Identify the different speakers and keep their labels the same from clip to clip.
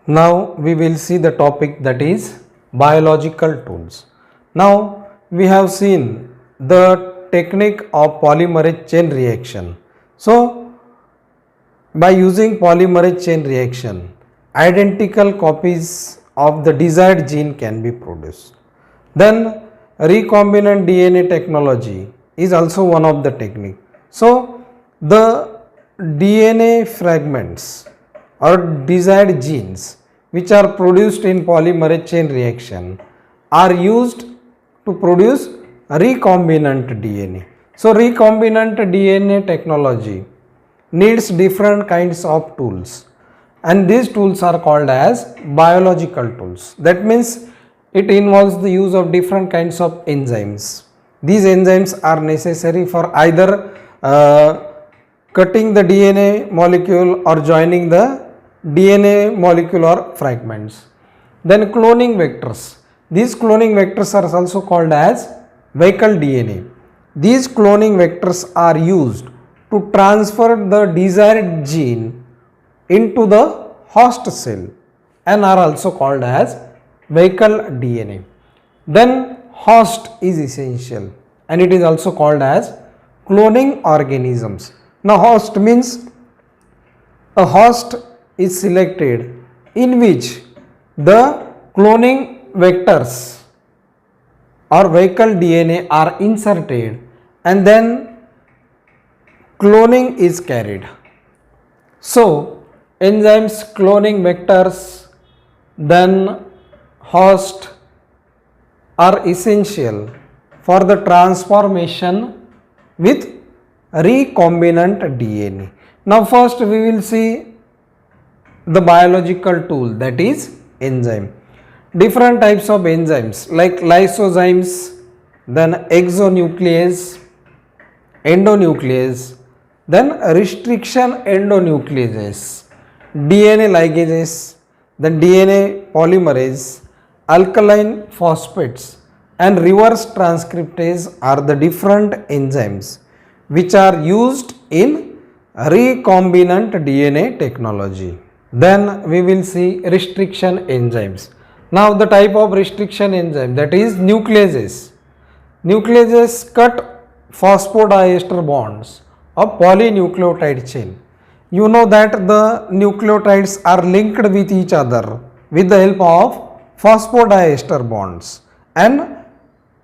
Speaker 1: Now we will see the topic, that is biological tools. Now we have seen the technique of polymerase chain reaction. So by using polymerase chain reaction, identical copies of the desired gene can be produced. Then recombinant DNA technology is also one of the technique. So the DNA fragments or desired genes which are produced in polymerase chain reaction are used to produce recombinant DNA. So recombinant DNA technology needs different kinds of tools, and these tools are called as biological tools. That means it involves the use of different kinds of enzymes. These enzymes are necessary for either cutting the DNA molecule or joining the DNA molecule or fragments. Then cloning vectors. These cloning vectors are also called as vehicle DNA. These cloning vectors are used to transfer the desired gene into the host cell and are also called as vehicle DNA. Then host is essential and it is also called as cloning organisms. Now host means a host is selected in which the cloning vectors or vehicle DNA are inserted and then cloning is carried. So enzymes, cloning vectors, then host are essential for the transformation with recombinant DNA. Now first we will see the biological tool, that is enzyme. Different types of enzymes like lysozymes, then exonuclease, endonuclease, then restriction endonucleases, DNA ligases, then DNA polymerase, alkaline phosphates and reverse transcriptase are the different enzymes which are used in recombinant DNA technology. Then we will see restriction enzymes. Now the type of restriction enzyme, that is nucleases. Nucleases cut phosphodiester bonds of polynucleotide chain. You know that the nucleotides are linked with each other with the help of phosphodiester bonds and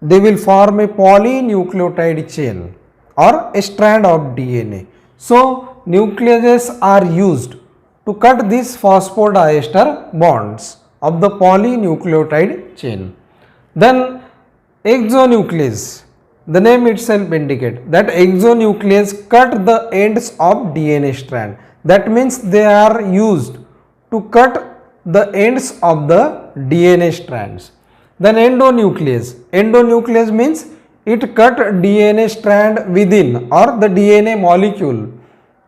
Speaker 1: they will form a polynucleotide chain or a strand of DNA. So nucleases are used to cut these phosphodiester bonds of the polynucleotide chain. Then exonuclease, the name itself indicates that exonuclease cut the ends of DNA strand. That means they are used to cut the ends of the DNA strands. Then endonuclease, endonuclease means it cut DNA strand within or the DNA molecule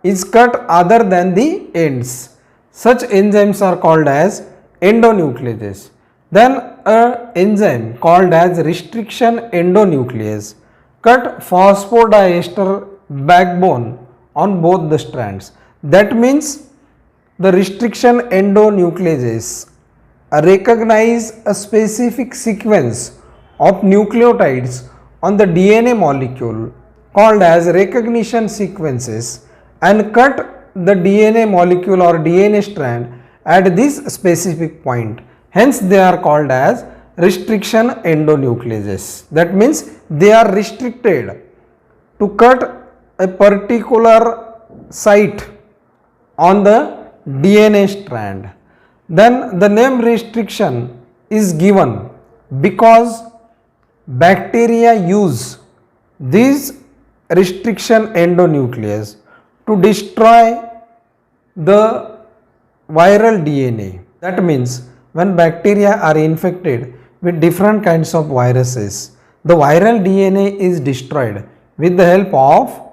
Speaker 1: is cut other than the ends. Such enzymes are called as endonucleases. Then an enzyme called as restriction endonuclease cut phosphodiester backbone on both the strands. That means the restriction endonucleases recognize a specific sequence of nucleotides on the DNA molecule called as recognition sequences and cut the DNA molecule or DNA strand at this specific point. Hence they are called as restriction endonucleases. That means they are restricted to cut a particular site on the DNA strand. Then the name restriction is given because bacteria use these restriction endonuclease to destroy the viral DNA. That means when bacteria are infected with different kinds of viruses, the viral DNA is destroyed with the help of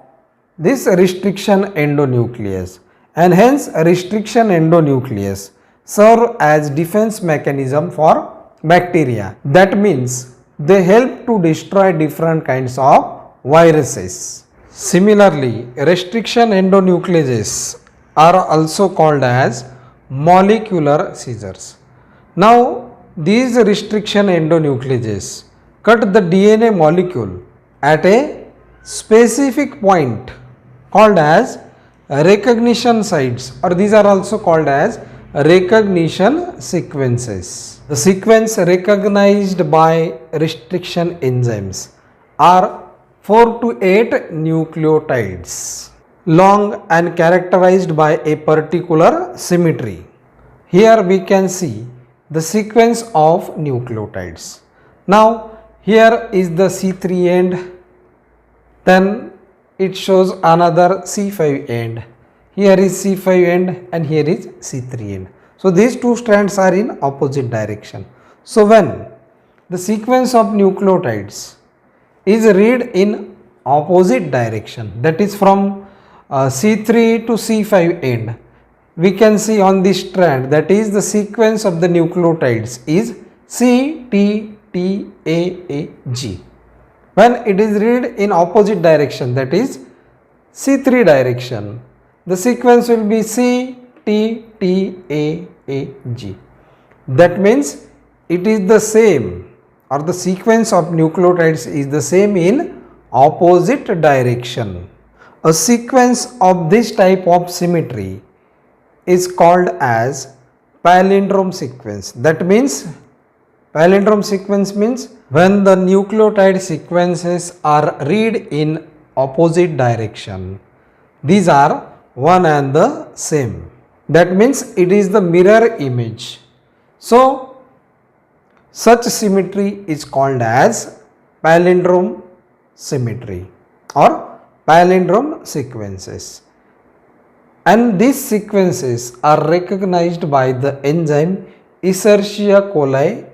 Speaker 1: this restriction endonuclease, and hence restriction endonuclease serve as defense mechanism for bacteria. That means they help to destroy different kinds of viruses. Similarly, restriction endonucleases are also called as molecular scissors. Now, these restriction endonucleases cut the DNA molecule at a specific point called as recognition sites, or these are also called as recognition sequences. The sequence recognized by restriction enzymes are 4 to 8 nucleotides long and characterized by a particular symmetry. Here we can see the sequence of nucleotides. Now here is the C3 end, then it shows another C5 end. Here is C5 end and here is C3 end. So these two strands are in opposite direction. So when the sequence of nucleotides is read in opposite direction, that is from C3 to C5 end, we can see on this strand, that is the sequence of the nucleotides is CTTAAG. When it is read in opposite direction, that is C3 direction, the sequence will be CTTAAG. That means it is the same, or the sequence of nucleotides is the same in opposite direction. A sequence of this type of symmetry is called as palindrome sequence. That means palindrome sequence means when the nucleotide sequences are read in opposite direction, these are one and the same. That means it is the mirror image. So such symmetry is called as palindrome symmetry or palindrome sequences, and these sequences are recognized by the enzyme Escherichia coli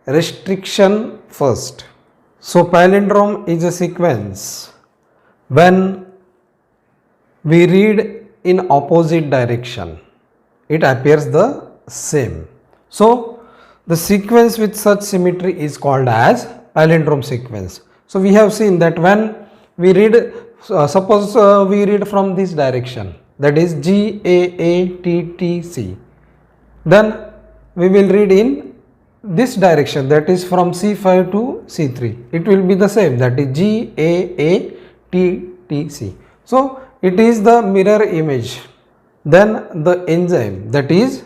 Speaker 1: restriction first. So palindrome is a sequence when we read in opposite direction, it appears the same. So the sequence with such symmetry is called as palindrome sequence. So we have seen that when we read, suppose we read from this direction, that is GAATTC, then we will read in this direction, that is from C5 to C3, it will be the same, that is GAATTC. So it is the mirror image. Then the enzyme, that is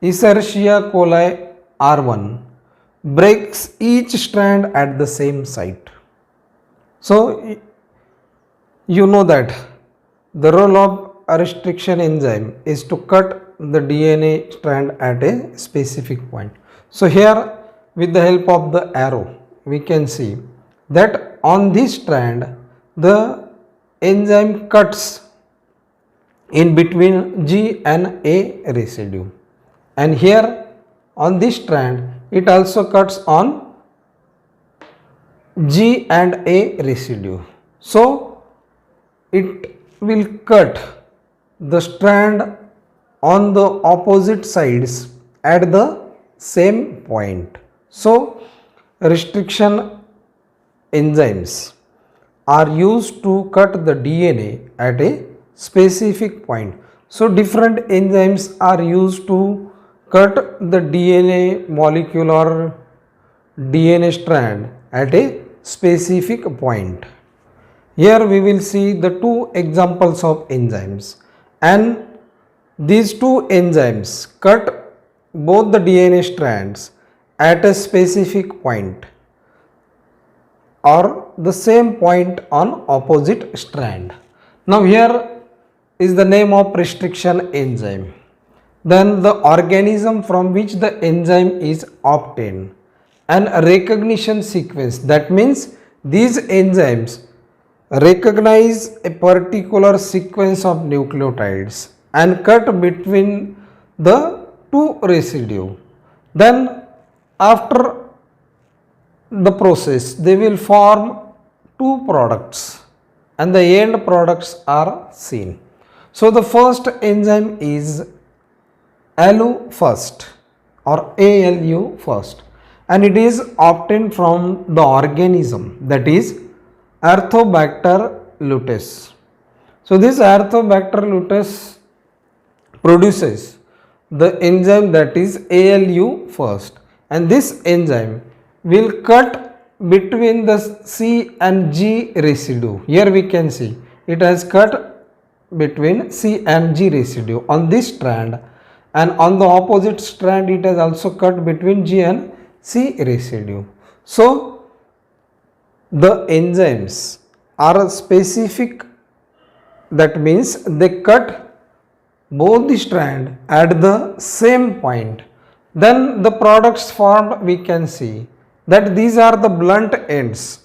Speaker 1: Escherichia coli R1, breaks each strand at the same site. So you know that the role of a restriction enzyme is to cut the DNA strand at a specific point. So here with the help of the arrow we can see that on this strand the enzyme cuts in between G and A residue, and here on this strand it also cuts on G and A residue. So it will cut the strand on the opposite sides at the same point. So restriction enzymes are used to cut the DNA at a specific point. So different enzymes are used to cut the DNA molecule or DNA strand at a specific point. Here we will see the two examples of enzymes, and these two enzymes cut both the DNA strands at a specific point or the same point on opposite strand. Now here is the name of restriction enzyme, then the organism from which the enzyme is obtained, and a recognition sequence. That means these enzymes recognize a particular sequence of nucleotides and cut between the two residue. Then after the process they will form two products and the end products are seen. So the first enzyme is ALU first or ALU first, and it is obtained from the organism, that is Arthobacter luteus. So this Arthobacter luteus produces the enzyme that is ALU first, and this enzyme will cut between the C and G residue. Here we can see it has cut between C and G residue on this strand, and on the opposite strand it has also cut between G and C residue. So the enzymes are specific, that means they cut both the strand at the same point. Then the products formed, we can see that these are the blunt ends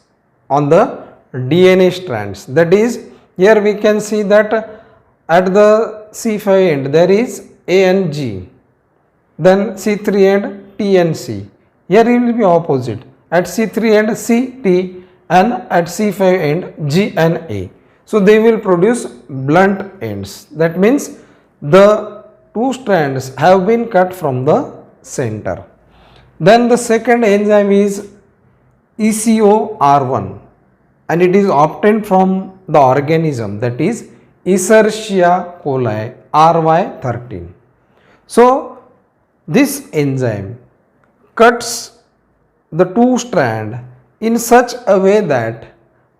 Speaker 1: on the DNA strands. That is, here we can see that at the C5 end there is A and G, then C3 end T and C. Here it will be opposite, at C3 end C, T, and at C5 end G and A. So they will produce blunt ends. That means the two strands have been cut from the center. Then the second enzyme is ECOR1, and it is obtained from the organism, that is Escherichia coli RY13. So this enzyme cuts the two strand in such a way that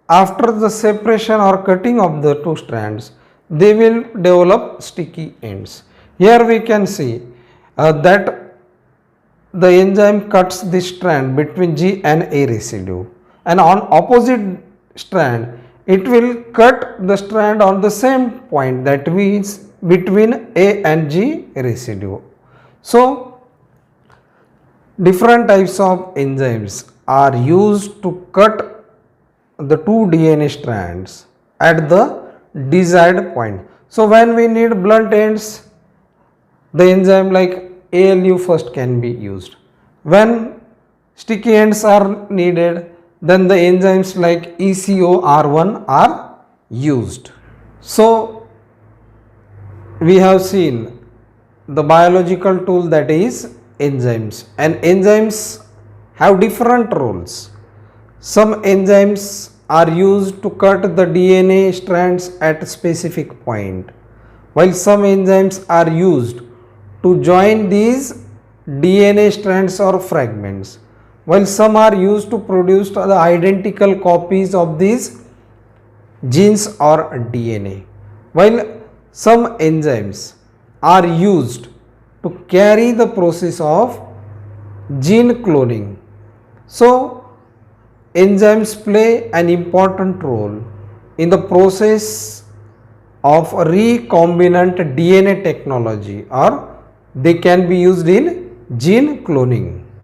Speaker 1: after the separation or cutting of the two strands, they will develop sticky ends. Here we can see that the enzyme cuts this strand between G and A residue, and on opposite strand it will cut the strand on the same point, that means between A and G residue. So different types of enzymes are used to cut the two DNA strands at the desired point. So when we need blunt ends, the enzyme like ALU first can be used. When sticky ends are needed, then the enzymes like ECOR1 are used. So we have seen the biological tool, that is enzymes, and enzymes have different roles. Some enzymes are used to cut the DNA strands at a specific point, while some enzymes are used to join these DNA strands or fragments, while some are used to produce the identical copies of these genes or DNA, while some enzymes are used to carry the process of gene cloning. So enzymes play an important role in the process of recombinant DNA technology, or they can be used in gene cloning.